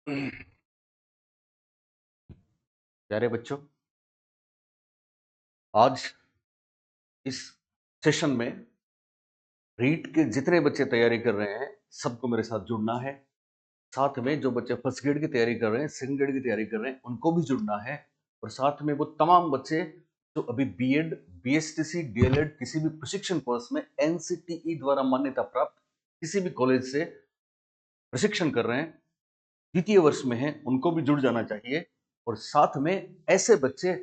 प्यारे बच्चों, आज इस सेशन में रीट के जितने बच्चे तैयारी कर रहे हैं सबको मेरे साथ जुड़ना है। साथ में जो बच्चे फर्स्ट ग्रेड की तैयारी कर रहे हैं, सेकंड ग्रेड की तैयारी कर रहे हैं, उनको भी जुड़ना है। और साथ में वो तमाम बच्चे जो अभी बीएड, बीएसटीसी, डीएलएड किसी भी प्रशिक्षण कोर्स में एनसीटीई द्वारा मान्यता प्राप्त किसी भी कॉलेज से प्रशिक्षण कर रहे हैं, द्वितीय वर्ष में हैं, उनको भी जुड़ जाना चाहिए। और साथ में ऐसे बच्चे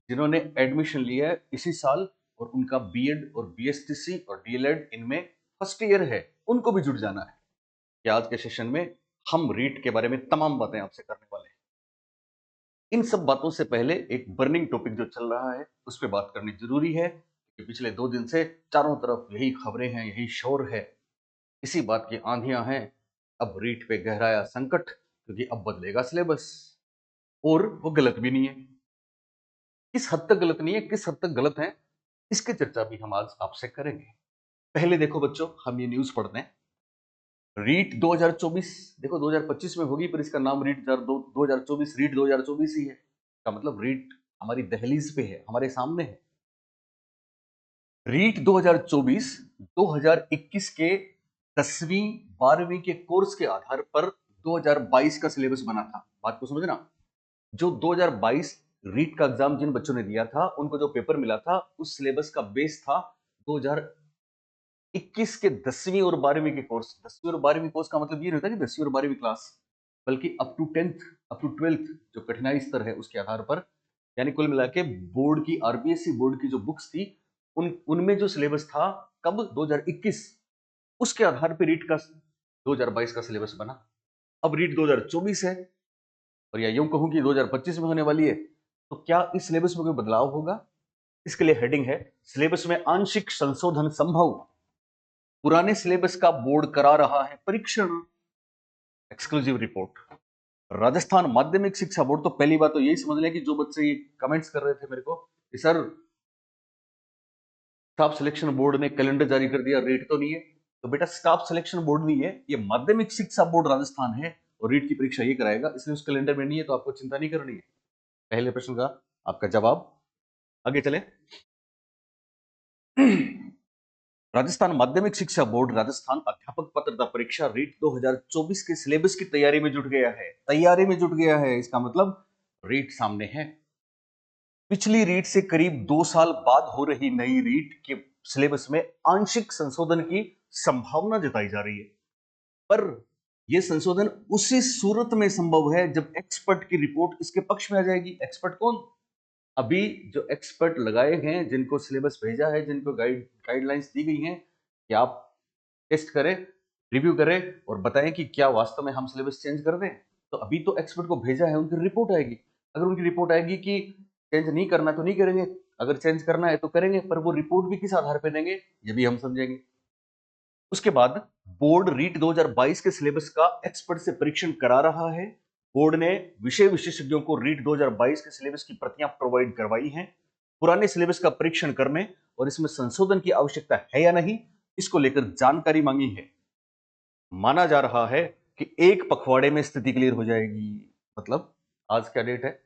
जिन्होंने एडमिशन लिया है इसी साल और उनका बीएड और बीएसटीसी और डीएलएड इनमें फर्स्ट ईयर है, उनको भी जुड़ जाना है कि आज के सेशन में हम रीट के बारे में तमाम बातें आपसे करने वाले हैं। इन सब बातों से पहले एक बर्निंग टॉपिक जो चल रहा है उस पर बात करनी जरूरी है कि पिछले 2 दिन से चारों तरफ यही खबरें हैं, यही शोर है, इसी बात की आंधियां हैं। अब रीट पे गहराया संकट, क्योंकि अब बदलेगा सिलेबस और वो गलत भी नहीं है। किस हद तक गलत नहीं है, किस हद तक गलत है, इसकी चर्चा भी हम आज आपसे करेंगे। पहले देखो बच्चों, हम ये न्यूज पढ़ते हैं। रीट 2024, देखो 2025 में होगी पर इसका नाम रीट 2024, रीट 2024 ही है। का मतलब रीट हमारी दहलीज पे है, हमारे सामने है। रीट 2024 2021 के 10वीं 12वीं के कोर्स के आधार पर 2022 का सिलेबस बना था। बात को समझना, जो 2022 रीट का एग्जाम जिन बच्चों ने दिया था उनको जो पेपर मिला था उस सिलेबस का बेस था 2021 के 10वीं और 12वीं के कोर्स। 10वीं और 12वीं कोर्स का मतलब ये नहीं होता कि 10वीं और 12वीं क्लास, बल्कि up to 10th, up to 12th जो कठिनाई स्तर है उसके आधार पर, यानी कुल मिला के बोर्ड की, आरबीएससी बोर्ड की जो बुक्स थी उनमें जो सिलेबस था कब 2021, उसके आधार पर रीट का 2022 का सिलेबस बना। अब रीट 2024 है और या यूं कहूं कि 2025 में होने वाली है, तो क्या इस सिलेबस में कोई बदलाव होगा? इसके लिए हेडिंग है सिलेबस में आंशिक संशोधन संभव, पुराने सिलेबस का बोर्ड करा रहा है परीक्षण। Exclusive report. राजस्थान माध्यमिक शिक्षा बोर्ड, तो पहली बात तो यही समझ लें कि जो बच्चे कमेंट्स कर रहे थे मेरे को कि सर स्टाफ सिलेक्शन बोर्ड ने कैलेंडर जारी कर दिया, रेट तो नहीं है। तो बेटा स्टाफ सिलेक्शन बोर्ड नहीं है, ये माध्यमिक शिक्षा बोर्ड राजस्थान है और रीट की परीक्षा ये कराएगा, इसलिए उस कैलेंडर में नहीं है, तो आपको चिंता नहीं करनी है। पहले प्रश्न का आपका जवाब। आगे चले। राजस्थान माध्यमिक शिक्षा बोर्ड राजस्थान अध्यापक पात्रता परीक्षा रीट 2024 के सिलेबस की तैयारी में जुट गया है। तैयारी में जुट गया है, इसका मतलब रीट सामने है। पिछली रीट से करीब 2 साल बाद हो रही नई रीट के सिलेबस में आंशिक संशोधन की संभावना जताई जा रही है, पर यह संशोधन उसी सूरत में संभव है जब एक्सपर्ट की रिपोर्ट इसके पक्ष में आ जाएगी। एक्सपर्ट कौन? अभी जो एक्सपर्ट लगाए हैं, जिनको सिलेबस भेजा है, जिनको गाइडलाइंस दी गई हैं कि आप टेस्ट करें, रिव्यू करें और बताएं कि क्या वास्तव में हम सिलेबस चेंज कर दें। तो अभी तो एक्सपर्ट को भेजा है, उनकी रिपोर्ट आएगी। अगर उनकी रिपोर्ट आएगी कि चेंज नहीं करना तो नहीं करेंगे, अगर चेंज करना है तो करेंगे, पर वो रिपोर्ट भी किस आधार पर देंगे ये भी हम समझेंगे। उसके बाद बोर्ड रीट 2022 के सिलेबस का एक्सपर्ट से परीक्षण करा रहा है। बोर्ड ने विषय विशेषज्ञों को रीट 2022 के सिलेबस की प्रतियां प्रोवाइड करवाई हैं। पुराने सिलेबस का परीक्षण करने और इसमें संशोधन की आवश्यकता है या नहीं, इसको लेकर जानकारी मांगी है। माना जा रहा है कि एक पखवाड़े में स्थिति क्लियर हो जाएगी। मतलब आज क्या डेट है?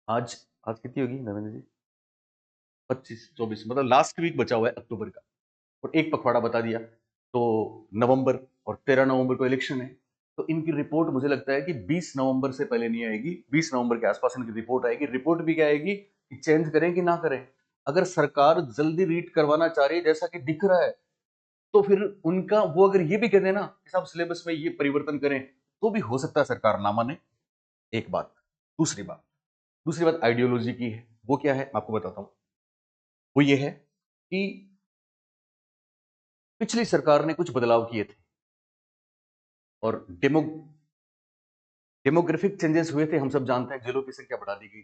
आज आज कितनी होगी नरेंद्र जी? 25 24, मतलब लास्ट वीक बचा हुआ है अक्टूबर का, और एक पखवाड़ा बता दिया तो नवंबर, और 13 नवंबर को इलेक्शन है। तो इनकी रिपोर्ट मुझे लगता है कि 20 नवंबर से पहले नहीं आएगी, 20 नवंबर के आसपास इनकी रिपोर्ट आएगी। रिपोर्ट भी क्या आएगी कि चेंज करें कि ना करें। अगर सरकार जल्दी रीड करवाना चाह रही है जैसा कि दिख रहा है, तो फिर उनका वो अगर ये भी कह देना कि साहब सिलेबस में ये परिवर्तन करें, तो भी हो सकता है सरकार ना माने। एक बात। दूसरी बात आइडियोलॉजी की है। वो क्या है आपको बताता हूं। वो ये है कि पिछली सरकार ने कुछ बदलाव किए थे और डेमोग्राफिक चेंजेस हुए थे, हम सब जानते हैं, जिलों की संख्या बढ़ा दी गई।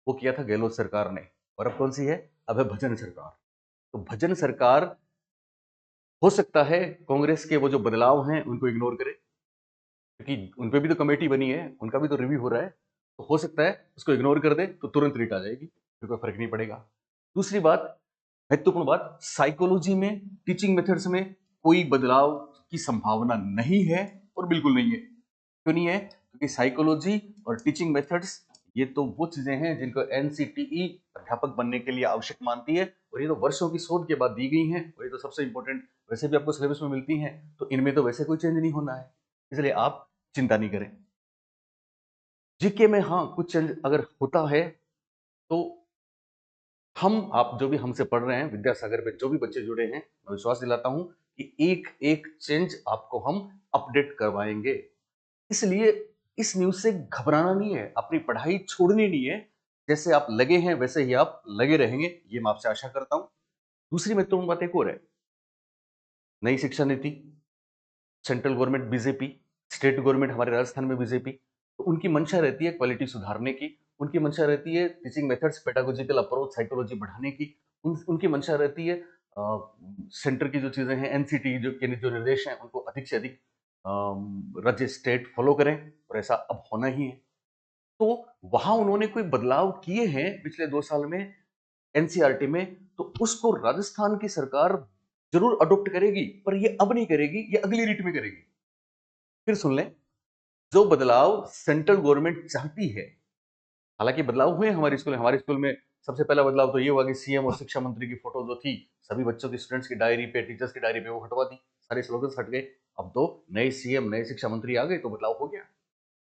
वो किया था गहलोत सरकार ने। और अब कौन सी है? अब है भजन सरकार। तो भजन सरकार, हो सकता है कांग्रेस के वो जो बदलाव हैं उनको इग्नोर करे, क्योंकि उनपे भी तो कमेटी बनी है, उनका भी तो रिव्यू हो रहा है। तो हो सकता है उसको इग्नोर कर दे तो तुरंत रिट आ जाएगी, फिर कोई फर्क नहीं पड़ेगा। दूसरी बात, महत्वपूर्ण बात, साइकोलॉजी में, टीचिंग मेथड्स में कोई बदलाव की संभावना नहीं है और बिल्कुल नहीं है। क्यों नहीं है? क्योंकि साइकोलॉजी और टीचिंग मेथड्स ये तो वो चीजें हैं जिनको एनसीटीई अध्यापक बनने के लिए आवश्यक मानती है, और ये तो वर्षों की शोध के बाद दी गई हैं, और ये तो सबसे इंपॉर्टेंट वैसे भी आपको सिलेबस में मिलती हैं, तो इनमें तो वैसे कोई चेंज नहीं होना है, इसलिए आप चिंता नहीं करें। जीके में हाँ कुछ चेंज अगर होता है तो हम आप जो भी हमसे पढ़ रहे हैं विद्यासागर में जो भी बच्चे जुड़े हैं, मैं विश्वास दिलाता हूं कि एक एक चेंज आपको हम अपडेट करवाएंगे। इसलिए इस न्यूज से घबराना नहीं है, अपनी पढ़ाई छोड़नी नहीं है, जैसे आप लगे हैं वैसे ही आप लगे रहेंगे, ये मैं आपसे आशा करता हूं। दूसरी महत्वपूर्ण बात एक और है, नई शिक्षा नीति, central government BJP, state government हमारे राजस्थान में बीजेपी, तो उनकी मंशा रहती है क्वालिटी सुधारने की, उनकी मंशा रहती है teaching methods pedagogical approach psychology बढ़ाने की, उनकी मंशा रहती है सेंटर की जो चीजें हैं एनसीटी जो के जो निर्देश हैं उनको अधिक से अधिक राज्य स्टेट फॉलो करें, और ऐसा अब होना ही है। तो वहां उन्होंने कोई बदलाव किए हैं पिछले 2 साल में एनसीईआरटी में, तो उसको राजस्थान की सरकार जरूर अडॉप्ट करेगी, पर ये अब नहीं करेगी, ये अगली रीट में करेगी। फिर सुन लें, जो बदलाव सेंट्रल गवर्नमेंट चाहती है, हालांकि बदलाव हुए हमारे स्कूल में सबसे पहला बदलाव तो ये हुआ कि सीएम और शिक्षा मंत्री की फोटो जो थी सभी बच्चों की स्टूडेंट्स की डायरी पे टीचर्स की डायरी पे वो हटवा दी, सारे स्लोगन्स हट गए। अब तो नए सीएम नए शिक्षा मंत्री आ गए तो बदलाव हो गया।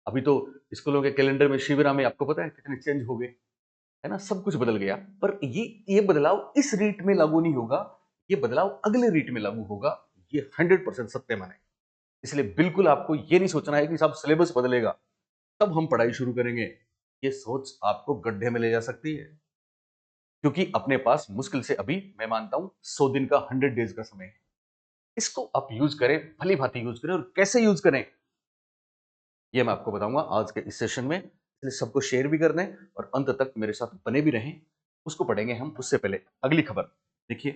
अभी तो स्कूलों के कैलेंडर में शिविरा में आपको पता है कितने चेंज हो गए, है ना, सब कुछ बदल गया। पर ये बदलाव इस रीट में लागू नहीं होगा, ये बदलाव अगले रीट में लागू होगा, ये 100% सत्य माने। इसलिए बिल्कुल आपको ये नहीं सोचना है कि साहब सिलेबस बदलेगा तब हम पढ़ाई शुरू करेंगे, ये सोच आपको गड्ढे में ले जा सकती है, क्योंकि अपने पास मुश्किल से अभी मैं मानता हूं 100 दिन का 100 डेज का समय है। इसको आप यूज करें, भली भांति यूज करें, और कैसे यूज करें ये मैं आपको बताऊंगा आज के इस सेशन में, इसलिए सबको शेयर भी कर दें और अंत तक मेरे साथ बने भी रहें। उसको पढ़ेंगे हम, उससे पहले अगली खबर देखिए,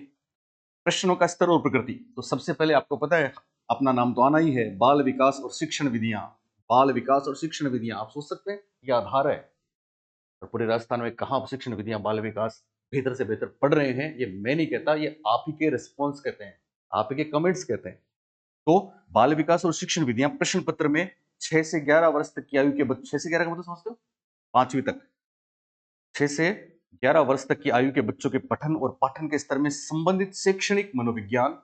प्रश्नों का स्तर और प्रकृति। तो सबसे पहले आपको पता है अपना नाम तो आना ही है, बाल विकास और शिक्षण विधियां। बाल विकास और शिक्षण विधियां, आप सोच सकते हैं ये आधार है, और पूरे राजस्थान में कहां शिक्षण विधियां बाल विकास बेहतर से बेहतर पढ़ रहे हैं, ये मैं नहीं कहता, ये आप ही के रिस्पॉन्स कहते हैं, आप ही के कमेंट्स कहते हैं। तो बाल विकास और शिक्षण विधियां प्रश्न पत्र में 6 से 11 वर्ष तक की आयु के बच्चे, 6 से 11 का मतलब समझते हो, 5वीं तक, 6 से 11 वर्ष तक की आयु के बच्चों के पठन और पाठन के स्तर में संबंधित शैक्षणिक मनोविज्ञान,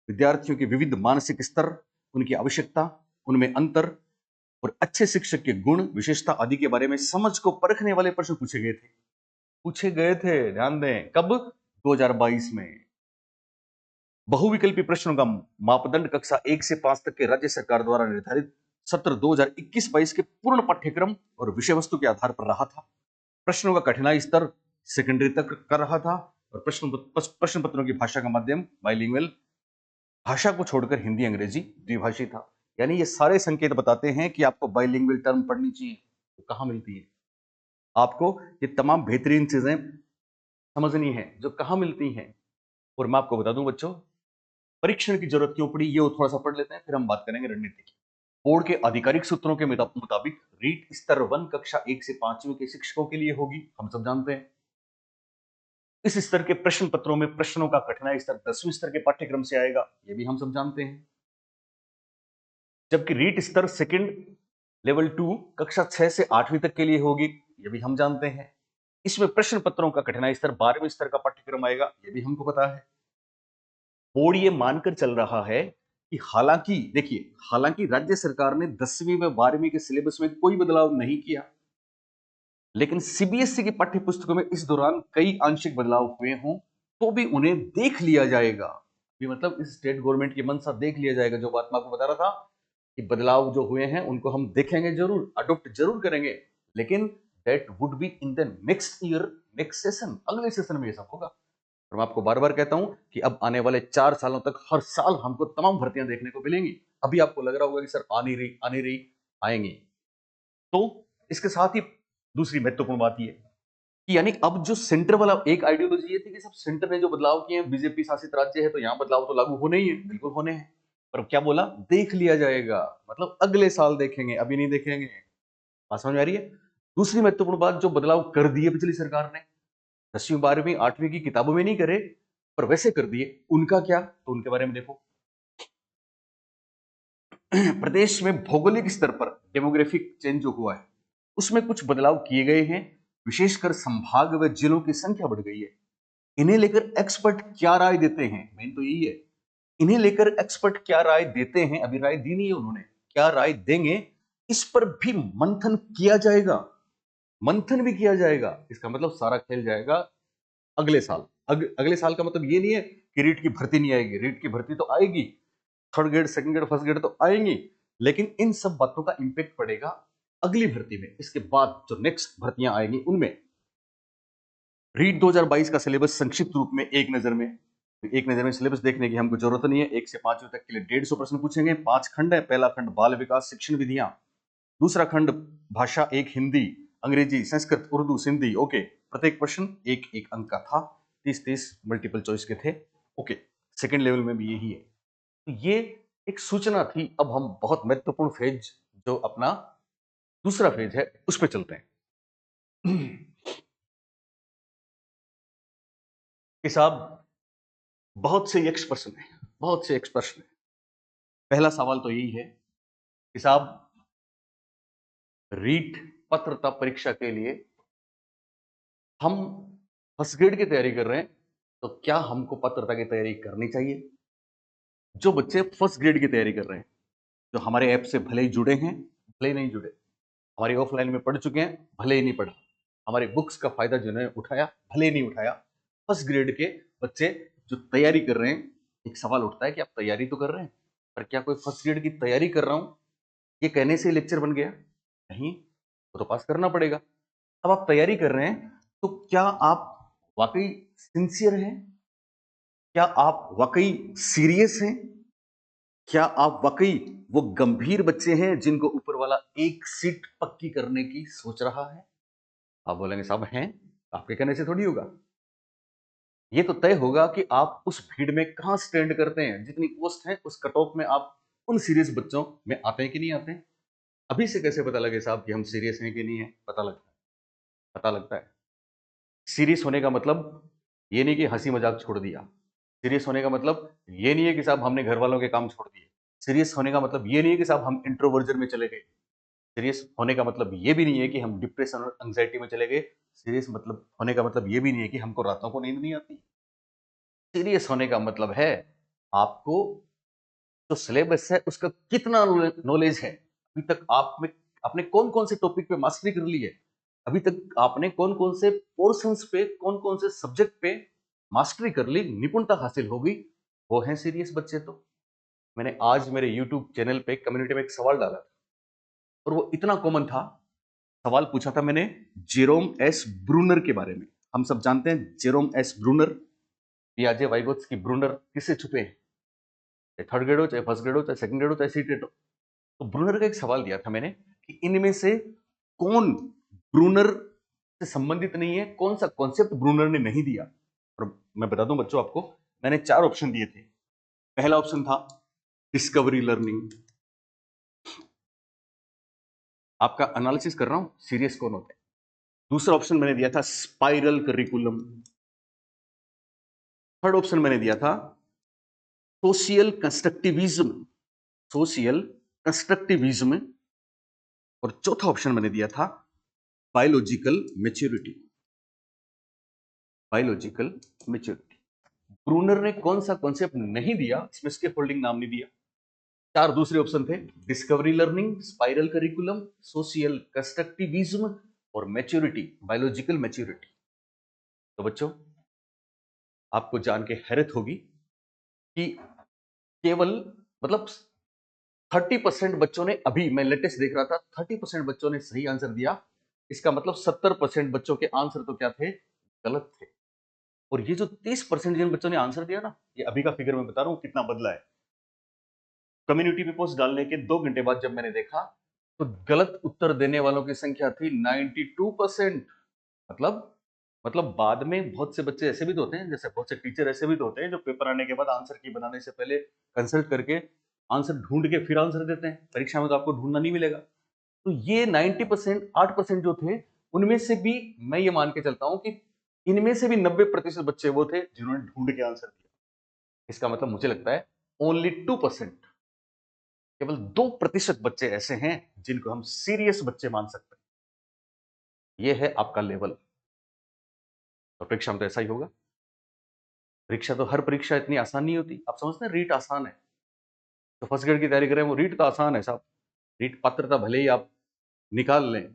विद्यार्थियों के विविध मानसिक स्तर, उनकी आवश्यकता, उनमें अंतर और अच्छे शिक्षक के गुण विशेषता आदि के बारे में समझ को परखने वाले प्रश्न पूछे गए थे, ध्यान दें, कब? 2022 में। बहुविकल्पी प्रश्नों का मापदंड कक्षा 1 से 5 तक के राज्य सरकार द्वारा निर्धारित सत्र 2021-22 के पूर्ण पाठ्यक्रम और विषय वस्तु के आधार पर रहा था। प्रश्नों का कठिनाई स्तर सेकेंडरी तक कर रहा था, और प्रश्न पत्रों की भाषा का माध्यम बाइलिंगुअल, भाषा को छोड़कर हिंदी अंग्रेजी द्विभाषी था। यानी ये सारे संकेत बताते हैं कि आपको बाइलिंगुअल टर्म पढ़नी चाहिए, तो कहां मिलती है आपको? ये तमाम बेहतरीन चीजें समझनी है जो कहां मिलती हैं। और मैं आपको बता दूं बच्चों, परीक्षण की जरूरत क्यों पड़ी, ये थोड़ा सा पढ़ लेते हैं, फिर हम बात करेंगे रणनीति की। बोर्ड के आधिकारिक सूत्रों के मुताबिक रीट स्तर 1 कक्षा 1 से 5वीं के शिक्षकों के लिए होगी, हम सब जानते हैं। इस स्तर के प्रश्न पत्रों में प्रश्नों का कठिनाई स्तर 10वीं स्तर के पाठ्यक्रम से आएगा, ये भी हम सब जानते हैं। जबकि रीट स्तर सेकंड लेवल 2 कक्षा 6 से 8वीं तक के लिए होगी, ये भी हम जानते हैं। इसमें प्रश्न पत्रों का कठिनाई स्तर 12वें स्तर का पाठ्यक्रम आएगा, ये भी हमको पता है। बोर्ड ये मानकर चल रहा है कि हालांकि देखिए, हालांकि राज्य सरकार ने 10वीं व 12वीं के सिलेबस में कोई बदलाव नहीं किया, लेकिन सीबीएसई की पाठ्य पुस्तकों में इस दौरान कई आंशिक बदलाव हुए हों तो भी उन्हें देख लिया जाएगा। भी मतलब इस स्टेट गवर्नमेंट की मंशा देख लिया जाएगा, जो बात मैं आपको बता रहा था कि बदलाव जो हुए हैं उनको हम देखेंगे जरूर, अडॉप्ट जरूर करेंगे, लेकिन that would be in the next year, next session, अगले सेशन में ये सब होगा। और मैं आपको बार बार कहता हूं कि अब आने वाले 4 सालों तक हर साल हमको तमाम भर्तियां देखने को मिलेंगी। अभी आपको लग रहा होगा कि सर आ नहीं रही, आएंगी। तो इसके साथ ही दूसरी महत्वपूर्ण बात यह कि यानी अब जो सेंटर वाला एक आइडियोलॉजी ये थी कि सब सेंटर ने जो बदलाव किए हैं, बीजेपी शासित राज्य है तो यहां बदलाव तो लागू होने ही है, बिल्कुल होने हैं, पर क्या बोला, देख लिया जाएगा, मतलब अगले साल देखेंगे, अभी नहीं देखेंगे। बात समझ में आ रही है? दूसरी महत्वपूर्ण बात, जो बदलाव कर दिए पिछली सरकार ने 10वीं 12वीं 8वीं की किताबों में नहीं करे, पर वैसे कर दिए, उनका क्या, तो उनके बारे में देखो। प्रदेश में भौगोलिक स्तर पर डेमोग्राफिक चेंज जो हुआ है उसमें कुछ बदलाव किए गए हैं, विशेषकर संभाग व जिलों की संख्या बढ़ गई है। इन्हें लेकर एक्सपर्ट क्या राय देते हैं, मेन तो यही है। इन्हें लेकर एक्सपर्ट क्या राय देते हैं, अभी राय दी नहीं है उन्होंने, क्या राय देंगे इस पर भी मंथन किया जाएगा। मंथन भी किया जाएगा, इसका मतलब सारा खेल जाएगा अगले साल। अगले साल का मतलब ये नहीं है कि रीट की भर्ती नहीं आएगी, रीट की भर्ती तो आएगी, third grade second grade first grade तो आएंगी, लेकिन इन सब बातों का इंपैक्ट पड़ेगा अगली भर्ती में, इसके बाद जो नेक्स्ट भर्तियां आएंगी उनमें। रीट 2022 का सिलेबस संक्षिप्त रूप में एक नजर में सिलेबस देखने की हमको जरूरत नहीं है। 1 से 5 तक के लिए 150 प्रश्न पूछेंगे। 5 खंड है। पहला खंड बाल विकास शिक्षण विधियां, दूसरा खंड भाषा 1 हिंदी, अंग्रेजी, संस्कृत, उर्दू, सिंधी। ओके, प्रत्येक प्रश्न एक एक अंक का था, 30-30 मल्टीपल चॉइस के थे। ओके, सेकेंड लेवल में भी यही है। तो ये एक सूचना थी। अब हम बहुत महत्वपूर्ण फेज, जो अपना दूसरा फेज है, उस पर चलते हैं। कि साहब बहुत से यक्ष प्रश्न है, बहुत से यक्ष प्रश्न है। पहला सवाल तो यही है कि साहब रीट पात्रता परीक्षा के लिए हम फर्स्ट ग्रेड की तैयारी कर रहे हैं, तो क्या हमको पात्रता की तैयारी करनी चाहिए? जो बच्चे फर्स्ट ग्रेड की तैयारी कर रहे हैं, जो हमारे ऐप से भले ही जुड़े हैं, भले ही नहीं जुड़े, हमारी ऑफलाइन में पढ़ चुके हैं, भले ही नहीं पढ़ा, हमारे बुक्स का फायदा जिन्होंने उठाया, भले ही नहीं उठाया, फर्स्ट ग्रेड के बच्चे जो तैयारी कर रहे हैं, एक सवाल उठता है कि आप तैयारी तो कर रहे हैं, पर क्या कोई फर्स्ट ग्रेड की तैयारी कर रहा हूं ये कहने से लेक्चर बन गया? नहीं, वो तो पास करना पड़ेगा। अब आप तैयारी कर रहे हैं, तो क्या आप वाकई सिंसियर हैं? क्या आप वाकई सीरियस हैं? क्या आप वाकई वो गंभीर बच्चे हैं जिनको ऊपर वाला एक सीट पक्की करने की सोच रहा है? आप बोलेंगे साहब हैं, आपके कहने से थोड़ी होगा। ये तो तय होगा कि आप उस भीड़ में कहां स्टैंड करते हैं, जितनी पोस्ट है उस कट ऑफ में आप उन सीरियस बच्चों में आते हैं कि नहीं आते हैं। अभी से कैसे पता लगे साहब कि हम सीरियस हैं कि नहीं है? पता लगता है, पता लगता है। सीरियस होने का मतलब ये नहीं कि हंसी मजाक छोड़ दिया। सीरियस होने का मतलब ये नहीं है कि साहब हमने घर वालों के काम छोड़ दिए। सीरियस होने का मतलब ये नहीं है कि साहब हम इंट्रोवर्जन में चले गए। सीरियस होने का मतलब ये भी नहीं है कि हम डिप्रेशन और एंग्जाइटी में चले गए। सीरियस मतलब होने का मतलब ये भी नहीं है कि हमको रातों को नींद नहीं आती। सीरियस होने का मतलब है आपको जो सिलेबस है उसका कितना नॉलेज है, अभी तक आप में आपने कौन कौन से टॉपिक पे मास्टरी कर ली है, अभी तक आपने कौन कौन से पोर्शंस पे, कौन कौन से सब्जेक्ट पे मास्टरी कर ली, निपुणता हासिल हो गई, वो है सीरियस बच्चे। तो मैंने आज मेरे यूट्यूब चैनल पे कम्युनिटी में एक सवाल डाला था, और वो इतना कॉमन था। सवाल पूछा था मैंने जेरोम एस ब्रूनर के बारे में। हम सब जानते हैं जेरोम एस ब्रूनर, पियाजे वाइगोत्स्की ब्रूनर किससे छुपे हैं, चाहे थर्ड ग्रेड हो, चाहे फर्स्ट ग्रेड हो, चाहे सेकंड ग्रेड हो, चाहे सीटेट हो। तो ब्रूनर का एक सवाल दिया था मैंने कि इनमें से कौन ब्रूनर से संबंधित नहीं है, कौन सा कॉन्सेप्ट ब्रूनर ने नहीं दिया। और मैं बता दूं बच्चों आपको, मैंने 4 ऑप्शन दिए थे। पहला ऑप्शन था डिस्कवरी लर्निंग, आपका एनालिसिस कर रहा हूं सीरियस कौन होता है। दूसरा ऑप्शन मैंने दिया था स्पाइरल करिकुलम। थर्ड ऑप्शन मैंने दिया था सोशियल कंस्ट्रक्टिविज्म, सोशियल कंस्ट्रक्टिविज्म। और चौथा ऑप्शन मैंने दिया था biological maturity, biological maturity. Bruner ने कौन सा कॉन्सेप्ट नहीं दिया, इसमें स्केप होल्डिंग नाम नहीं दिया। 4 दूसरे ऑप्शन थे discovery learning, spiral curriculum, social constructivism और मैच्योरिटी, बायोलॉजिकल मैच्योरिटी। तो बच्चों आपको जान के हैरत होगी कि केवल मतलब 30% बच्चों ने, अभी मैं लेटेस्ट देख रहा था, 30% बच्चों ने सही आंसर दिया। इसका मतलब 70% बच्चों के आंसर तो क्या थे, गलत थे। और ये जो 30% जिन बच्चों ने आंसर दिया ना, ये अभी का फिगर मैं बता रहा हूं कितना बदला है। कम्युनिटी पे पोस्ट डालने के 2 घंटे बाद जब मैंने देखा, तो गलत उत्तर देने वालों की संख्या थी 92%। मतलब बाद में बहुत से बच्चे ऐसे भी तो होते हैं, जैसे बहुत से टीचर ऐसे भी तो होते हैं जो पेपर आने के बाद आंसर की बनाने से पहले कंसल्ट करके आंसर ढूंढ के फिर आंसर देते हैं। परीक्षा में तो आपको ढूंढना नहीं मिलेगा। तो ये 90%, 8% जो थे, उनमें से भी मैं ये मान के चलता हूं कि इनमें से भी 90% बच्चे वो थे जिन्होंने ढूंढ के आंसर दिया। इसका मतलब मुझे लगता है ओनली 2%, केवल 2% बच्चे ऐसे हैं जिनको हम सीरियस बच्चे मान सकते हैं। ये है आपका लेवल। और परीक्षा में तो ऐसा ही होगा। परीक्षा तो हर परीक्षा इतनी आसान नहीं होती। आप समझते हैं रीट आसान है, तो फर्स्ट ग्रेड की तैयारी करें, वो रीट तो आसान है साहब। रीट पात्रता भले ही आप निकाल लें,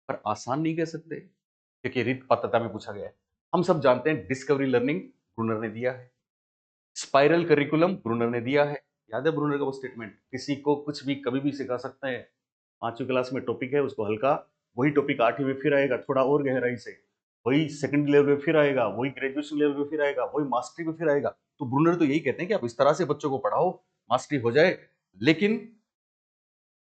पर आसान नहीं कह सकते, क्योंकि रीट पात्रता में पूछा गया है। हम सब जानते हैं डिस्कवरी लर्निंग ब्रूनर ने दिया है, स्पाइरल करिकुलम ब्रूनर ने दिया है। याद है ब्रूनर का वो स्टेटमेंट, किसी को कुछ भी कभी भी सिखा सकते हैं। 5वीं क्लास में टॉपिक है, उसको हल्का, वही टॉपिक 8वीं में फिर आएगा थोड़ा और गहराई से, वही सेकंड लेवल में फिर आएगा, वही ग्रेजुएशन लेवल में फिर आएगा, वही मास्टरी में फिर आएगा। तो ब्रूनर तो यही कहते हैं कि आप इस तरह से बच्चों को पढ़ाओ, मास्टरी हो जाए। लेकिन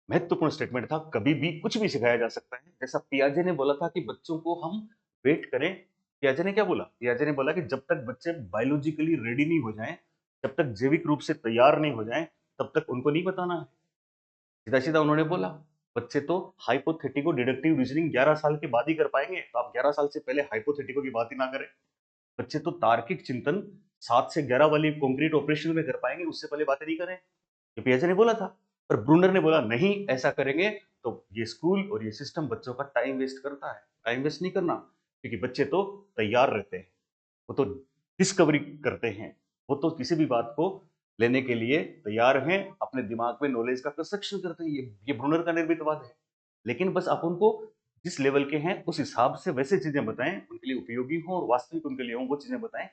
महत्वपूर्ण स्टेटमेंट था, कभी भी कुछ भी सिखाया जा सकता है। जैसा पियाजे ने बोला था कि बच्चों को हम वेट करें। पियाजे ने क्या बोला? पियाजे ने बोला कि जब तक बच्चे बायोलॉजिकली रेडी नहीं हो जाएं, जब तक जैविक रूप से तैयार नहीं हो जाएं, तब तक उनको नहीं बताना है। सीधा सीधा उन्होंने बोला, बच्चे तो हाइपोथेटिको डिडक्टिव रीजनिंग 11 साल के बाद ही कर पाएंगे, तो आप 11 साल से पहले हाइपोथेटिको की बात ही ना करें। बच्चे तो तार्किक चिंतन 7 से 11 वाली कॉन्क्रीट ऑपरेशन में कर पाएंगे, उससे पहले बातें नहीं करें। ये पियाजे ने बोला था। पर ब्रूनर ने बोला नहीं, ऐसा करेंगे तो ये स्कूल और ये सिस्टम बच्चों का टाइम वेस्ट करता है। टाइम वेस्ट नहीं करना, क्योंकि बच्चे तो तैयार रहते हैं, वो तो डिस्कवरी करते हैं, वो तो किसी भी बात को लेने के लिए तैयार हैं, अपने दिमाग में नॉलेज का कंस्ट्रक्शन करते हैं। ये ब्रूनर का निर्मितवाद है। लेकिन बस आप उनको जिस लेवल के हैं उस हिसाब से वैसे चीजें बताएं, उनके लिए उपयोगी हो और वास्तविक उनके लिए हो, वो चीजें बताएं।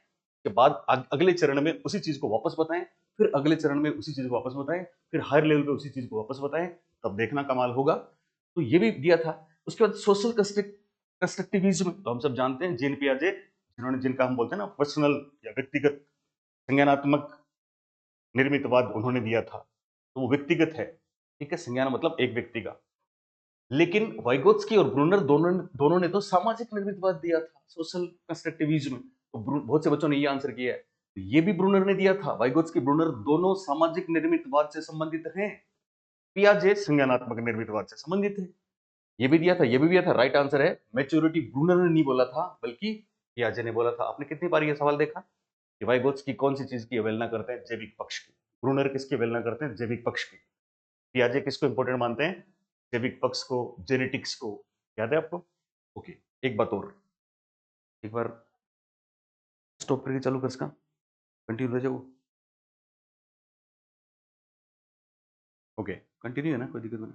के बाद अगले चरण में उसी चीज को वापस बताएं, फिर अगले चरण में उसी चीज को वापस बताएं, फिर हायर लेवल पे उसी चीज को वापस बताएं, तब देखना कमाल होगा। तो ये भी दिया था। उसके बाद सोशल कंस्ट्रक्टिविज्म, तो हम सब जानते हैं जीन पियाजे, जिनका हम बोलते हैं ना पर्सनल या व्यक्तिगत संज्ञानात्मक निर्मितवाद उन्होंने दिया था। तो वो व्यक्तिगत है, ठीक है, संज्ञान मतलब एक व्यक्ति का। लेकिन वाइगोत्स्की और ब्रूनर दोनों ने तो सामाजिक निर्मितवाद दिया था, सोशल कंस्ट्रक्टिविज्म। तो बहुत से बच्चों ने ये आंसर किया है। तो ये भी ब्रूनर ने दिया था। वाइगोत्स्की ब्रूनर दोनों सामाजिक निर्मितवाद से संबंधित हैं। पियाजे संज्ञानात्मक निर्मितवाद से संबंधित है। ये भी दिया था, ये भी दिया था। राइट आंसर है मैच्योरिटी। ब्रूनर ने नहीं बोला था, बल्कि पियाजे ने बोला था। आपने कितनी बार ये सवाल देखा कि वाइगोत्स्की कौन सी चीज की अवहेलना करते हैं? जैविक पक्ष की। ब्रूनर किसकी अवहेलना करते हैं? जैविक पक्ष की। पियाजे किसको इंपॉर्टेंट मानते हैं? जैविक पक्ष को, जेनेटिक्स को। याद है आपको? ओके, एक बात और, एक बार स्टॉप करके चालू कर, इसका कंटिन्यू रह जाओ। ओके, कंटिन्यू है ना, कोई दिक्कत नहीं।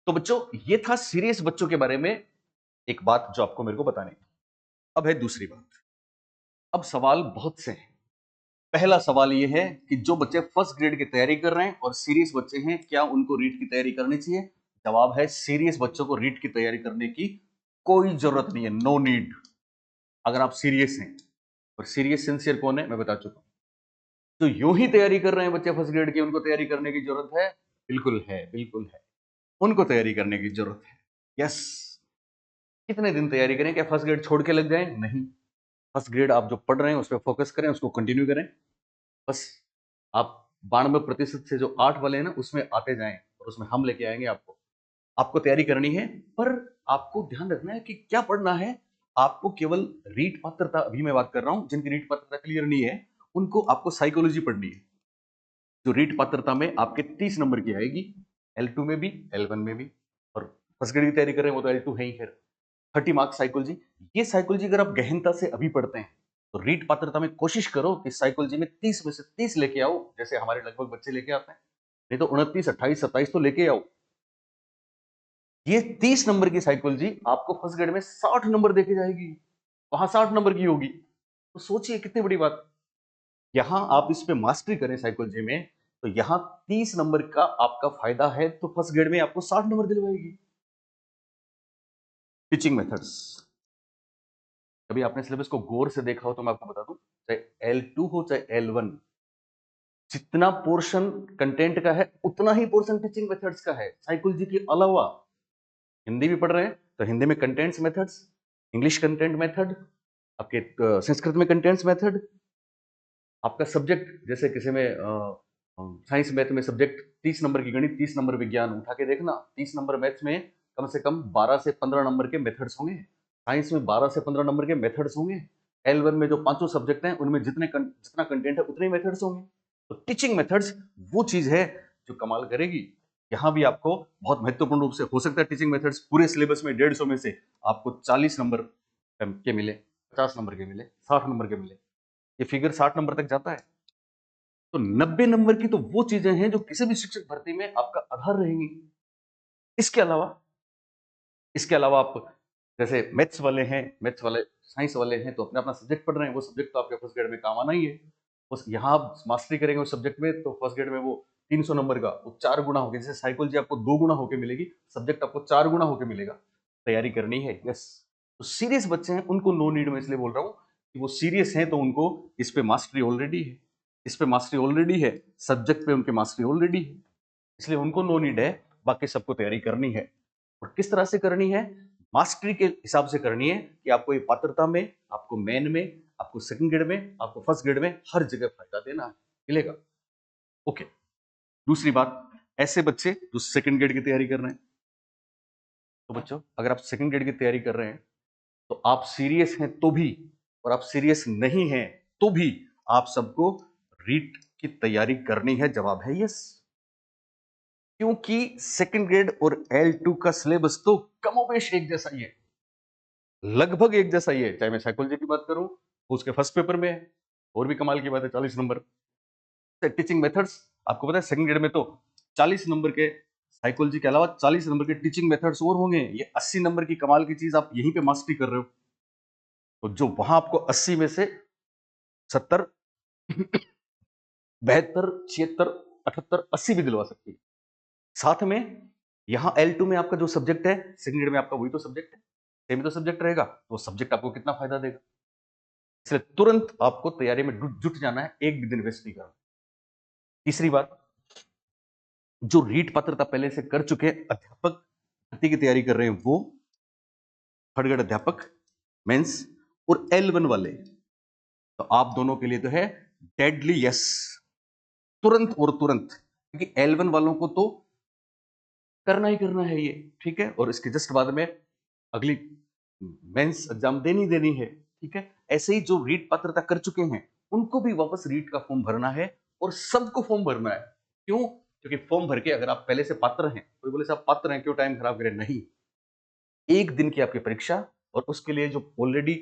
तो बच्चों, ये था सीरियस बच्चों के बारे में एक बात जो आपको मेरे को बतानी थी। अब है दूसरी बात। अब सवाल बहुत से हैं। पहला सवाल ये है कि जो बच्चे फर्स्ट ग्रेड की तैयारी कर रहे हैं और सीरियस बच्चे हैं, क्या उनको रीट की तैयारी करनी चाहिए? जवाब है, सीरियस बच्चों को रीट की तैयारी करने की कोई जरूरत नहीं है, नो नीड। अगर आप सीरियस हैं, और सीरियस सिंसियर कौन है मैं बता चुका हूं। तो यूं ही तैयारी कर रहे हैं बच्चे फर्स्ट ग्रेड की, उनको तैयारी करने की जरूरत है? बिल्कुल है, बिल्कुल है, उनको तैयारी करने की जरूरत है। यस। कितने दिन तैयारी करें? क्या फर्स्ट ग्रेड छोड़ के लग जाए? नहीं। फर्स्ट ग्रेड आप जो पढ़ रहे हैं उस पर फोकस करें, उसको कंटिन्यू करें। बस आप 92% से जो 8 वाले हैं ना, उसमें आते जाएं, और उसमें हम लेके आएंगे आपको। आपको तैयारी करनी है, पर आपको ध्यान रखना है कि क्या पढ़ना है। आपको केवल रीट पात्रता, अभी मैं बात कर रहा हूं जिनकी रीट पात्रता क्लियर नहीं है, उनको आपको साइकोलॉजी पढ़नी है, जो रीट पात्रता में आपके 30 नंबर की आएगी, L2 में भी, L1 में भी। और फर्स्ट ग्रेड की तैयारी कर रहे हैं वो तो L2 है ही। फिर 30 मार्क्स साइकोलॉजी। ये साइकोलॉजी अगर आप गहनता से अभी पढ़ते हैं, तो रीट पात्रता में कोशिश करो कि साइकोलॉजी में 30 में से 30 लेके आओ, जैसे हमारे लगभग बच्चे लेके आते हैं। नहीं तो 29, 28, 27 तो लेके आओ। ये 30 नंबर की साइकोलॉजी आपको फर्स्ट ग्रेड में 60 नंबर देके जाएगी, वहां 60 नंबर की होगी। तो सोचिए कितनी बड़ी बात। यहां आप इस पे मास्टरी करें साइकोलॉजी में, तो यहां 30 नंबर का आपका फायदा है, तो फर्स्ट ग्रेड में आपको 60 नंबर दिलवाएगी। टीचिंग मेथड्स, कभी आपने सिलेबस को गौर से देखा हो तो मैं आपको बता दूं, चाहे L2 हो चाहे L1, जितना पोर्शन कंटेंट का है उतना ही पोर्शन टीचिंग मेथड्स का है। साइकोलॉजी के अलावा हिंदी भी पढ़ रहे हैं तो हिंदी में contents methods, English content method, आपके संस्कृत में कंटेंट्स मेथड, आपका सब्जेक्ट जैसे किसी में साइंस मैथ में सब्जेक्ट 30 नंबर की गणित, 30 नंबर विज्ञान, उठा के देखना 30 नंबर मैथ्स में कम से कम 12 से 15 नंबर के मेथड्स होंगे। साइंस में 12 से 15 नंबर के मेथड्स होंगे। L1 में जो पांचों सब्जेक्ट हैं उनमें जितना कंटेंट है उतने मेथड्स होंगे। तो टीचिंग मेथड्स वो चीज है जो कमाल करेगी। यहाँ भी आपको बहुत महत्वपूर्ण रूप से हो सकता है टीचिंग मेथड्स पूरे सिलेबस में 150 में से आपको 40 नंबर के मिले, 50 नंबर के मिले, 60 नंबर के मिले। ये फिगर 60 नंबर तक जाता है। तो 90 नंबर की तो वो चीजें हैं जो किसी भी शिक्षक भर्ती में आपका आधार रहेंगी। इसके अलावा आप जैसे मैथ्स वाले हैं, मैथ्स वाले साइंस वाले हैं तो अपना अपना सब्जेक्ट पढ़ रहे हैं, वो सब्जेक्ट तो आपके फर्स्ट ग्रेड में काम आना ही है। उस यहाँ आप मास्टरी करेंगे उस सब्जेक्ट में तो फर्स्ट ग्रेड में वो 300 नंबर का वो 4 गुना होगा। जैसे साइकोलॉजी आपको 2 गुना होकर मिलेगी, सब्जेक्ट आपको 4 गुना होकर मिलेगा। तैयारी करनी है, यस। तो सीरियस बच्चे हैं उनको नो नीड, में इसलिए बोल रहा हूँ कि वो सीरियस हैं तो उनको इस पे मास्टरी ऑलरेडी है, इस पे मास्टरी ऑलरेडी है, सब्जेक्ट पे उनकी मास्टरी ऑलरेडी है, इसलिए उनको नो नीड है। बाकी सबको तैयारी करनी है। और किस तरह से करनी है? मास्टरी के हिसाब से करनी है कि आपको ये पात्रता में, आपको मेन में, आपको सेकंड ग्रेड में, आपको फर्स्ट ग्रेड में हर जगह फायदा देना है, मिलेगा। ओके। दूसरी बात, ऐसे बच्चे जो सेकंड ग्रेड की तैयारी कर रहे हैं, तो बच्चों अगर आप सेकंड ग्रेड की तैयारी कर रहे हैं तो आप सीरियस हैं तो भी, और आप सीरियस नहीं हैं तो भी आप सबको रीट की तैयारी करनी है। जवाब है यस। क्योंकि सेकंड ग्रेड और L2 का सिलेबस तो कमोबेश एक जैसा ही है, लगभग एक जैसा ही है। चाहे मैं साइकोलॉजी की बात करूं उसके फर्स्ट पेपर में है, और भी कमाल की बात है 40 नंबर। टीचिंग मेथड्स आपको पता है सेकंड ग्रेड में तो 40 नंबर के साइकोलॉजी के अलावा 40 नंबर के टीचिंग मेथड्स और होंगे। ये 80 नंबर की कमाल की चीज आप यहीं पे मास्टरी कर रहे हो, तो जो वहां आपको 80 में से 70 72 76 78 80 भी दिलवा सकती है। साथ में यहां L2 में आपका जो सब्जेक्ट है, सेकंड ग्रेड में आपका वही तो सब्जेक्ट है, सेम तो सब्जेक्ट रहेगा, तो सब्जेक्ट आपको कितना फायदा देगा। इसलिए तुरंत आपको तैयारी में जुट जाना है, एक भी दिन वेस्ट नहीं करना। तीसरी बात, जो रीट पात्रता पहले से कर चुके अध्यापक भर्ती की तैयारी कर रहे हैं वो थर्ड ग्रेड अध्यापक मेंस और L1 वाले, तो आप दोनों के लिए तो है डेडली यस, तुरंत और तुरंत। क्योंकि L1 वालों को तो करना ही करना है ये, ठीक है, और इसके जस्ट बाद में अगली मेंस एग्जाम देनी है, ठीक है। ऐसे ही जो रीट पात्रता कर चुके हैं उनको भी वापस रीट का फॉर्म भरना है, और सबको फॉर्म भरना है। क्यों? क्योंकि फॉर्म भर के अगर आप पहले से पात्र हैं, कोई बोले साहब पात्र हैं क्यों टाइम खराब करें, नहीं, एक दिन की आपकी परीक्षा, और उसके लिए जो ऑलरेडी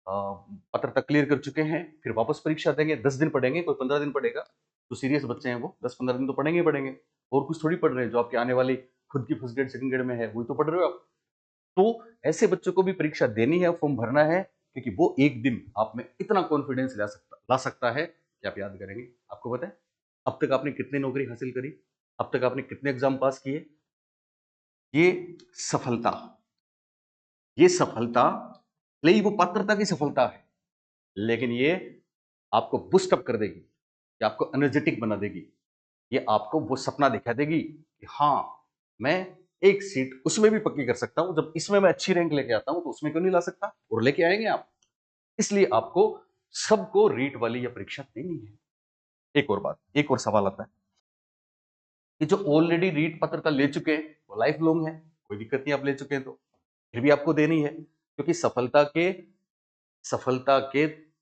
पात्रता क्लियर कर चुके हैं फिर वापस परीक्षा देंगे, 10 दिन पढ़ेंगे, कोई 15 दिन पढ़ेगा। जो सीरियस बच्चे हैं वो 10-15 दिन तो पढ़ेंगे ही पढ़ेंगे, और कुछ थोड़ी पढ़ रहे हैं। जो आपके आने वाली खुद की फर्स्ट ग्रेड सेकंड ग्रेड में है वही तो पढ़ रहे हो आप। तो ऐसे बच्चों को भी परीक्षा देनी है, फॉर्म भरना है, क्योंकि वो एक दिन आप में इतना कॉन्फिडेंस ला सकता है कि आप याद करेंगे। आपको पता है अब तक आपने कितनी नौकरी हासिल करी, अब तक आपने कितने एग्जाम पास किए, ये सफलता, ये सफलता ले ही वो पात्रता की सफलता है, लेकिन ये आपको बूस्ट अप कर देगी, ये आपको एनर्जेटिक बना देगी, ये आपको वो सपना दिखा देगी कि हाँ मैं एक सीट उसमें भी पक्की कर सकता हूं, जब इसमें मैं अच्छी रैंक लेके आता हूं तो उसमें क्यों नहीं ला सकता, और लेके आएंगे आप। इसलिए आपको सबको रीट वाली यह परीक्षा देनी है। एक और बात, एक और सवाल आता है कि जो ऑलरेडी रीट पात्रता ले चुके हैं वो लाइफ लॉन्ग है, कोई दिक्कत नहीं, आप ले चुके हैं तो फिर भी आपको देनी है, क्योंकि सफलता के